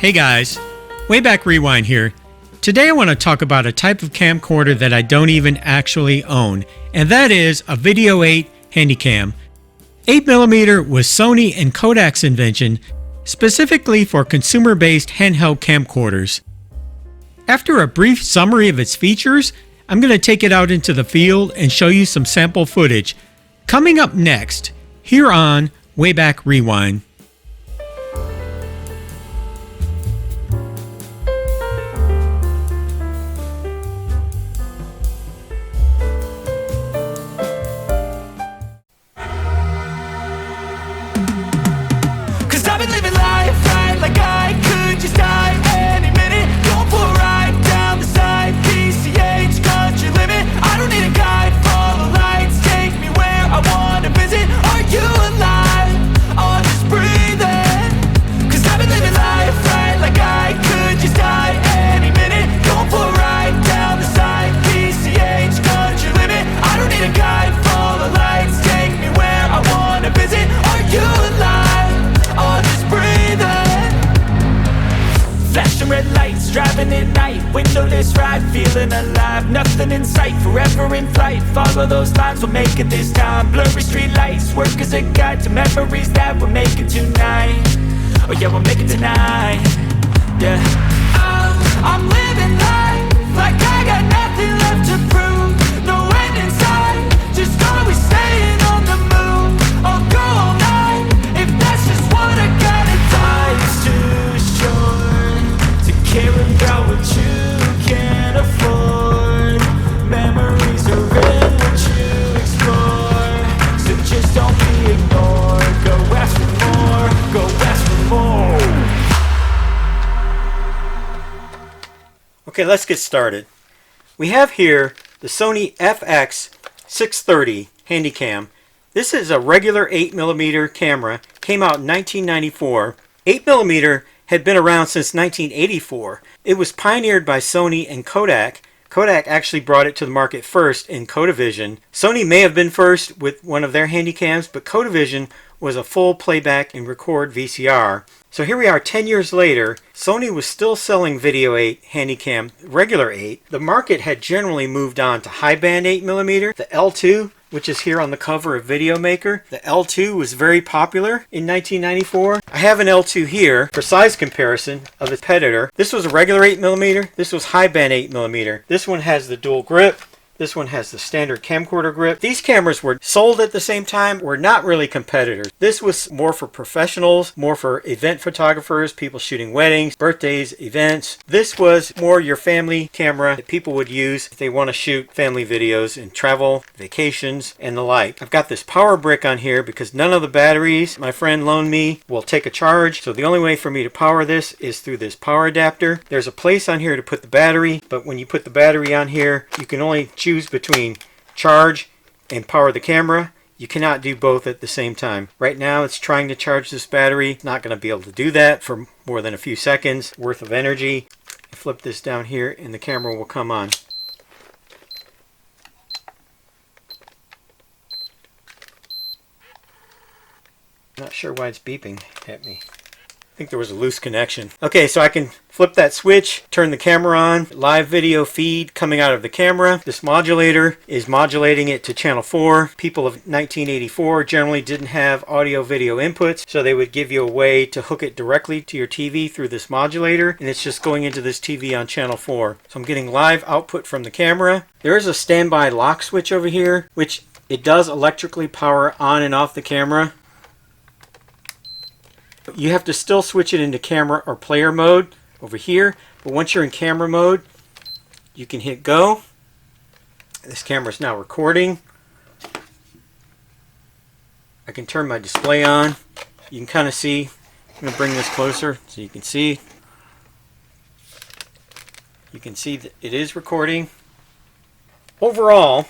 Hey guys, Wayback Rewind here. Today I want to talk about a type of camcorder that I don't even actually own, and that is a Video 8 Handycam. 8mm was Sony and Kodak's invention, specifically for consumer-based handheld camcorders. After a brief summary of its features, I'm going to take it out into the field and show you some sample footage. Coming up next, here on Wayback Rewind. Driving at night, windowless ride, feeling alive. Nothing in sight, forever in flight. Follow those lines, we'll make it this time. Blurry street lights, work as a guide to memories that we're making tonight. Oh yeah, we'll make it tonight. Yeah. I'm living life like I got nothing left to prove. No end in sight, just always staying on the move. I'll go all night if that's just what I gotta do. Life's too short to care about what you can't afford. Memories are in what you explore, so just don't be ignored. Go ask for more, go ask for more. Okay, let's get started. We have here the Sony FX630 Handycam. This is a regular 8mm camera, came out in 1994. 8mm had been around since 1984. It was pioneered by Sony and Kodak. Kodak actually brought it to the market first in Kodavision. Sony may have been first with one of their Handycams, but Kodavision was a full playback and record VCR. So here we are 10 years later. Sony was still selling Video 8 Handycam, regular 8. The market had generally moved on to high band 8mm. The L2, which is here on the cover of Video Maker. The L2 was very popular in 1994. I have an L2 here for size comparison of its competitor. This was a regular 8mm. This was high band 8mm. This one has the dual grip. This one has the standard camcorder grip. These cameras were sold at the same time, were not really competitors. This was more for professionals, more for event photographers, people shooting weddings, birthdays, events. This was more your family camera that people would use if they want to shoot family videos and travel, vacations, and the like. I've got this power brick on here because none of the batteries my friend loaned me will take a charge. So the only way for me to power this is through this power adapter. There's a place on here to put the battery, but when you put the battery on here, you can only choose between charge and power the camera. You cannot do both at the same time. Right now it's trying to charge this battery. It's not going to be able to do that for more than a few seconds worth of energy. I flip this down here and the camera will come on. Not sure why it's beeping at me. I think there was a loose connection. Okay, so I can flip that switch, turn the camera on, live video feed coming out of the camera. This modulator is modulating it to channel 4. People of 1984 generally didn't have audio video inputs, so they would give you a way to hook it directly to your TV through this modulator, and it's just going into this TV on channel 4. So I'm getting live output from the camera. There is a standby lock switch over here, which it does electrically power on and off the camera. You have to still switch it into camera or player mode over here, but once you're in camera mode, you can hit go. This camera is now recording. I can turn my display on. You can kind of see. I'm going to bring this closer so you can see. You can see that it is recording. Overall,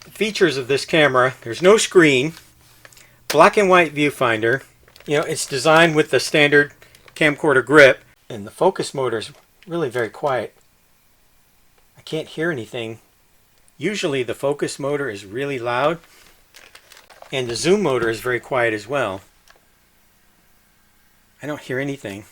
the features of this camera: there's no screen, black and white viewfinder. You know, it's designed with the standard camcorder grip, and the focus motor is really very quiet. I can't hear anything. Usually the focus motor is really loud, and the zoom motor is very quiet as well. I don't hear anything.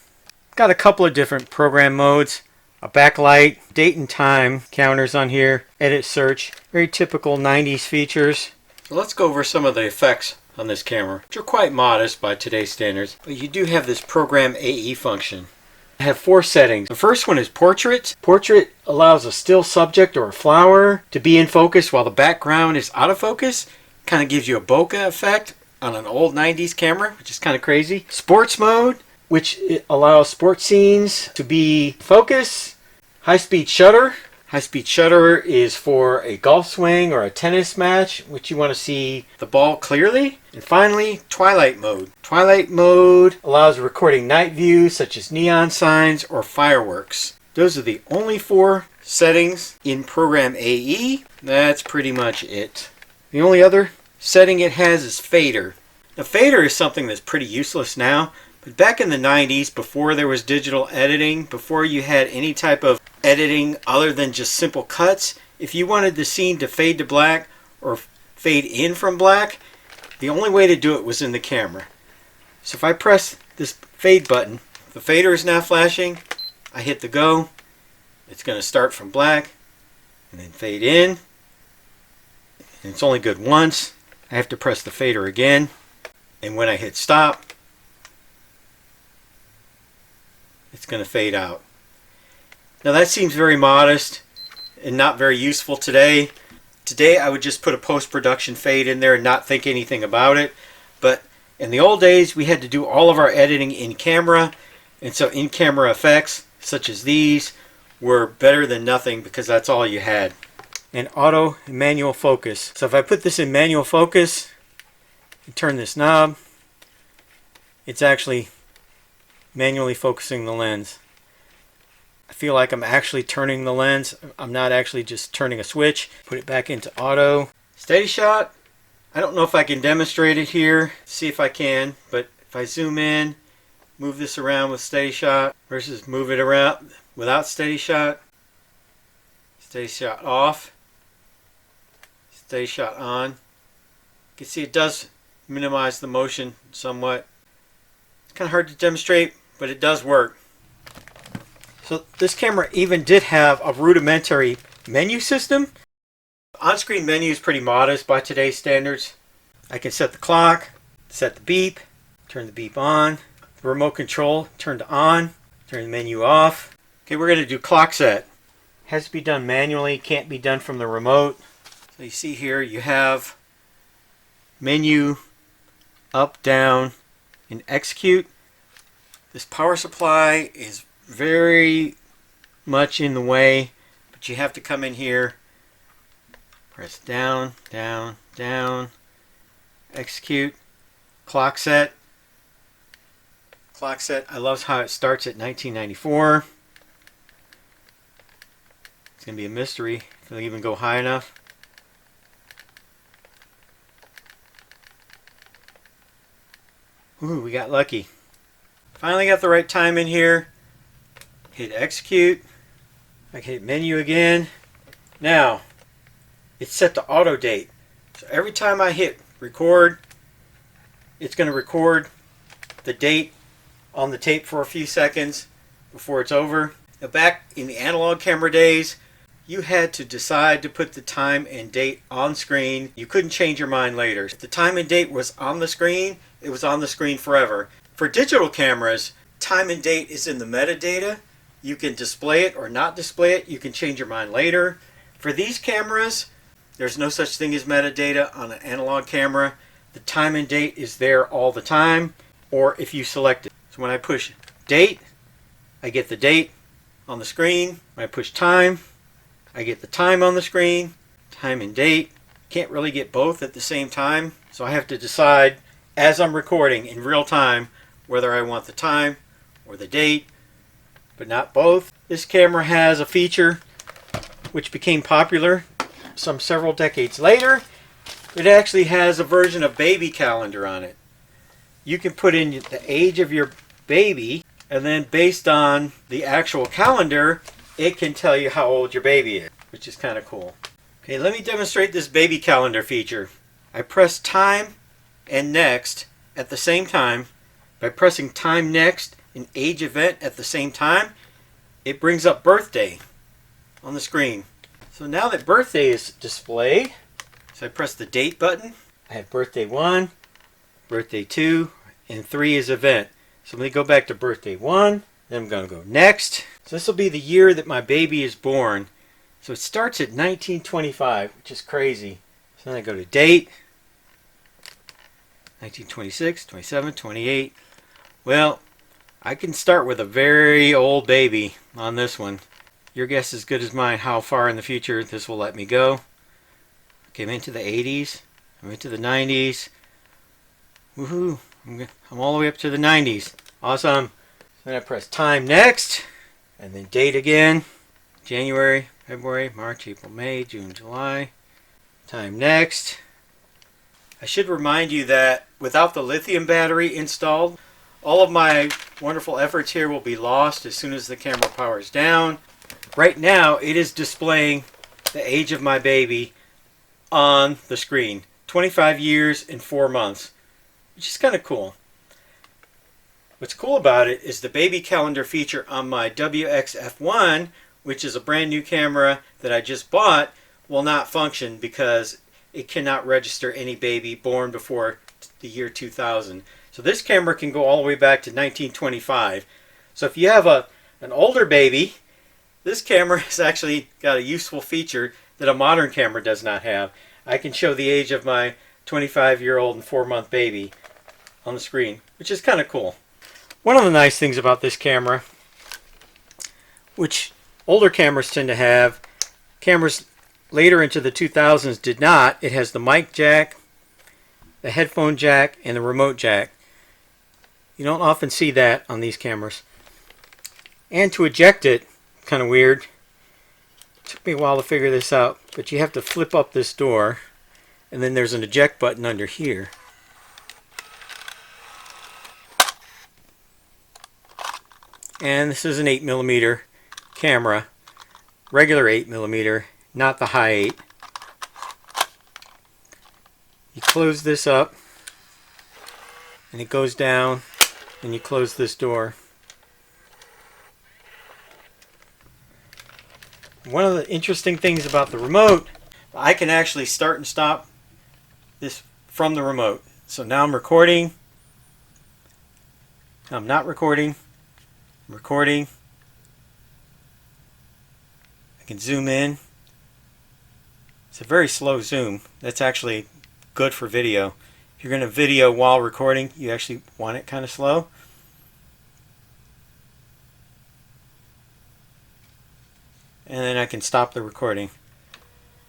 got a couple of different program modes. A backlight, date and time counters on here, edit search, very typical 90s features. So let's go over some of the effects on this camera, which are quite modest by today's standards, but you do have this program AE function. I have 4 settings. The first one is portrait. Portrait allows a still subject or a flower to be in focus while the background is out of focus. Kind of gives you a bokeh effect on an old 90s camera, which is kind of crazy. Sports mode, which allows sports scenes to be focus. High-speed shutter. High-speed shutter is for a golf swing or a tennis match, which you want to see the ball clearly. And finally, twilight mode. Twilight mode allows recording night views such as neon signs or fireworks. Those are the only 4 settings in program AE. That's pretty much it. The only other setting it has is fader. Now, fader is something that's pretty useless now. But back in the 90s, before there was digital editing, before you had any type of editing other than just simple cuts, if you wanted the scene to fade to black or fade in from black, the only way to do it was in the camera. So if I press this fade button, the fader is now flashing, I hit the go, it's going to start from black and then fade in. And it's only good once. I have to press the fader again, and when I hit stop, it's going to fade out. Now that seems very modest and not very useful today. Today I would just put a post-production fade in there and not think anything about it. But in the old days we had to do all of our editing in camera, and so in-camera effects such as these were better than nothing because that's all you had. And auto and manual focus. So if I put this in manual focus and turn this knob, it's actually manually focusing the lens. I feel like I'm actually turning the lens. I'm not actually just turning a switch. Put it back into auto. Steady shot. I don't know if I can demonstrate it here. See if I can. But if I zoom in, move this around with steady shot versus move it around without steady shot. Steady shot off. Steady shot on. You can see it does minimize the motion somewhat. It's kind of hard to demonstrate, but it does work. So this camera even did have a rudimentary menu system. On-screen menu is pretty modest by today's standards. I can set the clock, set the beep, turn the beep on, the remote control turned on, turn the menu off. Okay, we're going to do clock set. Has to be done manually, can't be done from the remote. So you see here you have menu, up, down, and execute. This power supply is very much in the way, but you have to come in here, press down, down, down, execute, clock set. Clock set, I love how it starts at 1994. It's going to be a mystery if it'll even go high enough. Ooh, we got lucky. Finally got the right time in here. Hit execute. I can hit menu again. Now, it's set to auto date. So every time I hit record, it's going to record the date on the tape for a few seconds before it's over. Now, back in the analog camera days, you had to decide to put the time and date on screen. You couldn't change your mind later. If the time and date was on the screen, it was on the screen forever. For digital cameras, time and date is in the metadata. You can display it or not display it. You can change your mind later. For these cameras, there's no such thing as metadata on an analog camera. The time and date is there all the time, or if you select it. So when I push date, I get the date on the screen. When I push time, I get the time on the screen. Time and date. Can't really get both at the same time, so I have to decide as I'm recording in real time whether I want the time or the date, but not both. This camera has a feature which became popular some several decades later. It actually has a version of baby calendar on it. You can put in the age of your baby, and then based on the actual calendar, it can tell you how old your baby is, which is kind of cool. Okay, let me demonstrate this baby calendar feature. I press time and next at the same time. By pressing time next and age event at the same time, it brings up birthday on the screen. So now that birthday is displayed, so I press the date button. I have birthday 1, birthday 2, and 3 is event. So let me go back to birthday 1. Then I'm going to go next. So this will be the year that my baby is born. So it starts at 1925, which is crazy. So then I go to date. 1926, 27, 28. Well, I can start with a very old baby on this one. Your guess is as good as mine how far in the future this will let me go. Okay, I'm into the 80s. I'm into the 90s. Woohoo! I'm all the way up to the 90s. Awesome. Then I press time next. And then date again. January, February, March, April, May, June, July. Time next. I should remind you that without the lithium battery installed, all of my wonderful efforts here will be lost as soon as the camera powers down. Right now, it is displaying the age of my baby on the screen. 25 years and 4 months, which is kind of cool. What's cool about it is the baby calendar feature on my WX-F1, which is a brand new camera that I just bought, will not function because it cannot register any baby born before the year 2000. So this camera can go all the way back to 1925. So if you have an older baby, this camera has actually got a useful feature that a modern camera does not have. I can show the age of my 25-year-old and 4-month baby on the screen, which is kind of cool. One of the nice things about this camera, which older cameras tend to have, cameras later into the 2000s did not, it has the mic jack, the headphone jack, and the remote jack. You don't often see that on these cameras. And to eject it, kind of weird. It took me a while to figure this out, but you have to flip up this door, and then there's an eject button under here. And this is an 8mm camera, regular 8mm, not the high 8. You close this up, and it goes down, and you close this door. One of the interesting things about the remote, I can actually start and stop this from the remote. So now I'm recording. I'm not recording. I'm recording. I can zoom in. It's a very slow zoom. That's actually good for video. If you're going to video while recording, you actually want it kind of slow. And then I can stop the recording.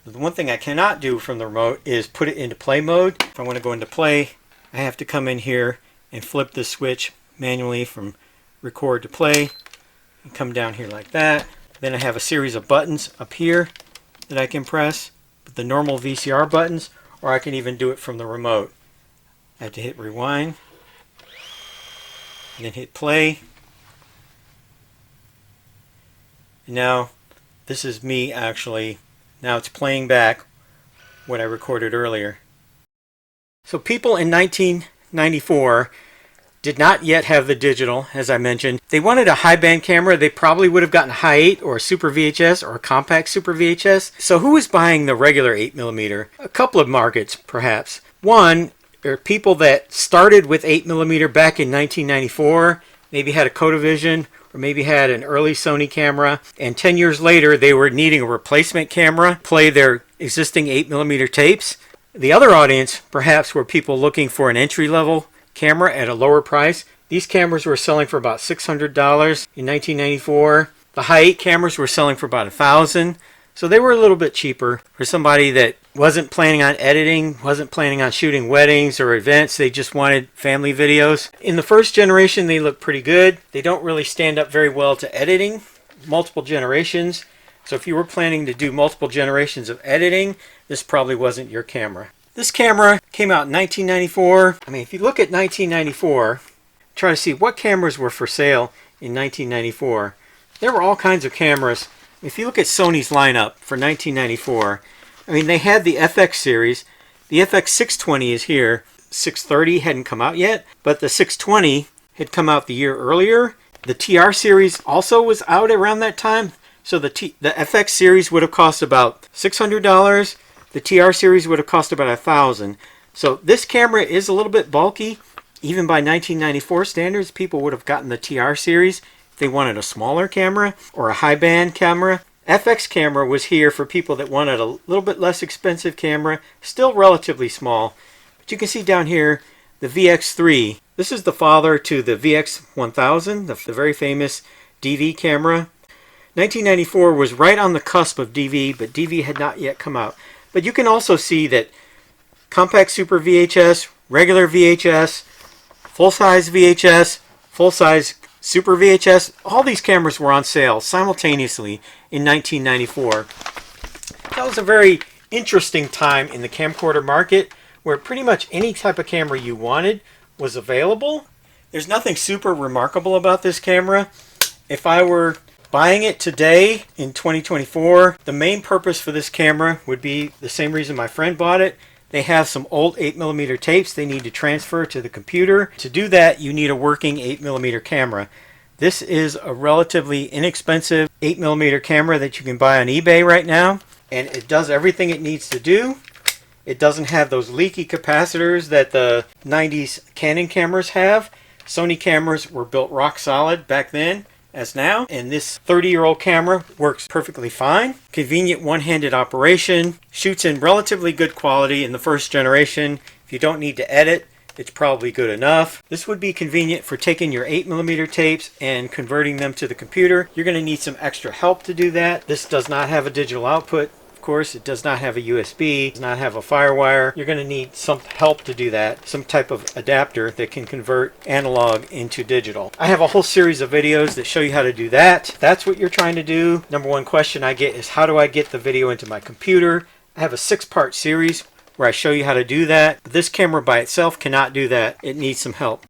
The one thing I cannot do from the remote is put it into play mode. If I want to go into play, I have to come in here and flip the switch manually from record to play. And come down here like that. Then I have a series of buttons up here that I can press, the normal VCR buttons, or I can even do it from the remote. I have to hit rewind, and then hit play. And now this is me actually. Now it's playing back what I recorded earlier. So people in 1994 did not yet have the digital, as I mentioned. They wanted a high band camera. They probably would have gotten a high 8 or a Super VHS or a compact Super VHS. So who was buying the regular 8mm? A couple of markets, perhaps. One, there are people that started with 8mm back in 1994, maybe had a Cotavision, or maybe had an early Sony camera, and 10 years later they were needing a replacement camera, play their existing 8mm tapes. The other audience, perhaps, were people looking for an entry-level camera at a lower price. These cameras were selling for about $600 in 1994. The high 8 cameras were selling for about $1,000. So they were a little bit cheaper for somebody that wasn't planning on editing, wasn't planning on shooting weddings or events. They just wanted family videos. In the first generation, they look pretty good. They don't really stand up very well to editing, multiple generations. So if you were planning to do multiple generations of editing, this probably wasn't your camera. This camera came out in 1994. I mean, if you look at 1994, try to see what cameras were for sale in 1994. There were all kinds of cameras. If you look at Sony's lineup for 1994, I mean, they had the FX series. The FX630 is here. 630 hadn't come out yet, but the 620 had come out the year earlier. The TR series also was out around that time. So the FX series would have cost about $600. The TR series would have cost about $1,000. So this camera is a little bit bulky. Even by 1994 standards, people would have gotten the TR series if they wanted a smaller camera or a high band camera. FX camera was here for people that wanted a little bit less expensive camera, still relatively small. But you can see down here the VX3. This is the father to the VX1000, the very famous DV camera. 1994 was right on the cusp of DV, but DV had not yet come out. But you can also see that compact super VHS, regular VHS, full-size VHS, full-size super VHS, all these cameras were on sale simultaneously in 1994. That was a very interesting time in the camcorder market where pretty much any type of camera you wanted was available. There's nothing super remarkable about this camera. If I were buying it today in 2024, the main purpose for this camera would be the same reason my friend bought it. They have some old 8mm tapes they need to transfer to the computer. To do that, you need a working 8mm camera. This is a relatively inexpensive 8mm camera that you can buy on eBay right now, and it does everything it needs to do. It doesn't have those leaky capacitors that the 90s Canon cameras have. Sony cameras were built rock solid back then as now, and this 30-year-old camera works perfectly fine. Convenient one-handed operation, shoots in relatively good quality in the first generation. If you don't need to edit, it's probably good enough. This would be convenient for taking your 8mm tapes and converting them to the computer. You're going to need some extra help to do that. This does not have a digital output. Of course, it does not have a USB, it does not have a FireWire. You're going to need some help to do that, some type of adapter that can convert analog into digital. I have a whole series of videos that show you how to do that. If that's what you're trying to do. Number one question I get is, how do I get the video into my computer? I have a 6-part series where I show you how to do that. But this camera by itself cannot do that. It needs some help.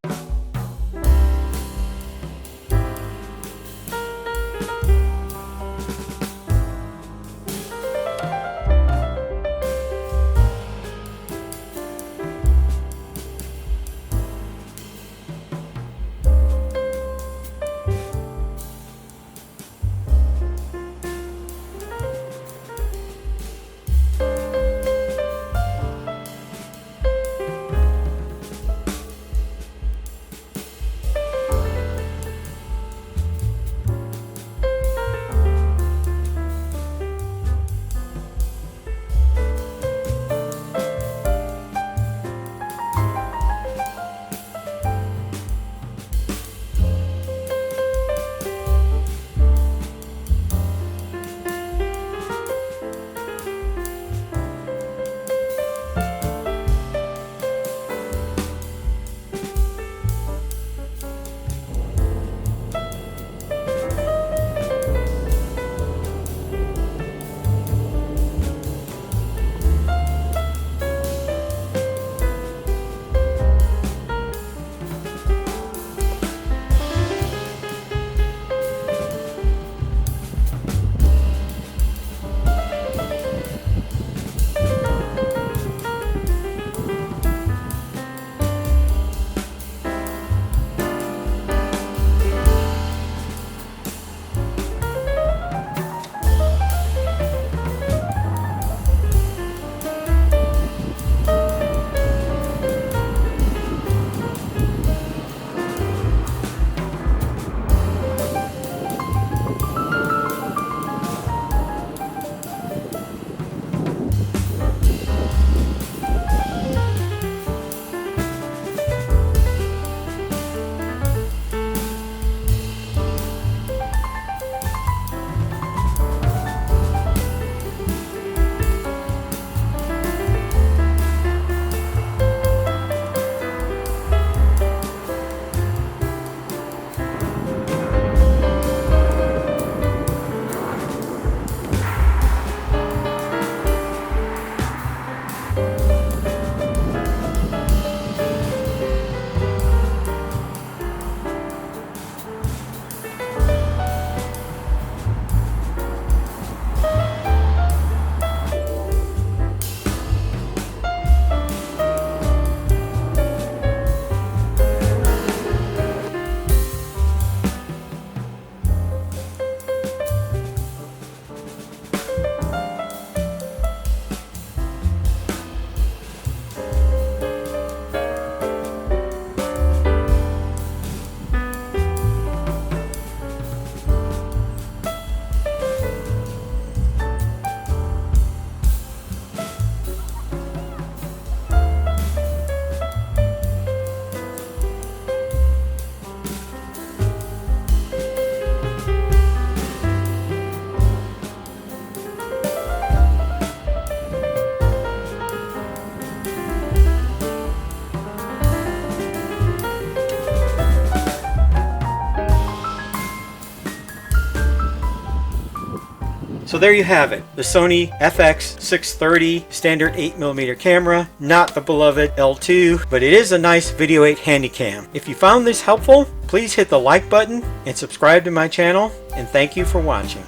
So there you have it, the Sony FX630 standard 8mm camera, not the beloved L2, but it is a nice Video 8 Handycam. If you found this helpful, please hit the like button and subscribe to my channel, and thank you for watching.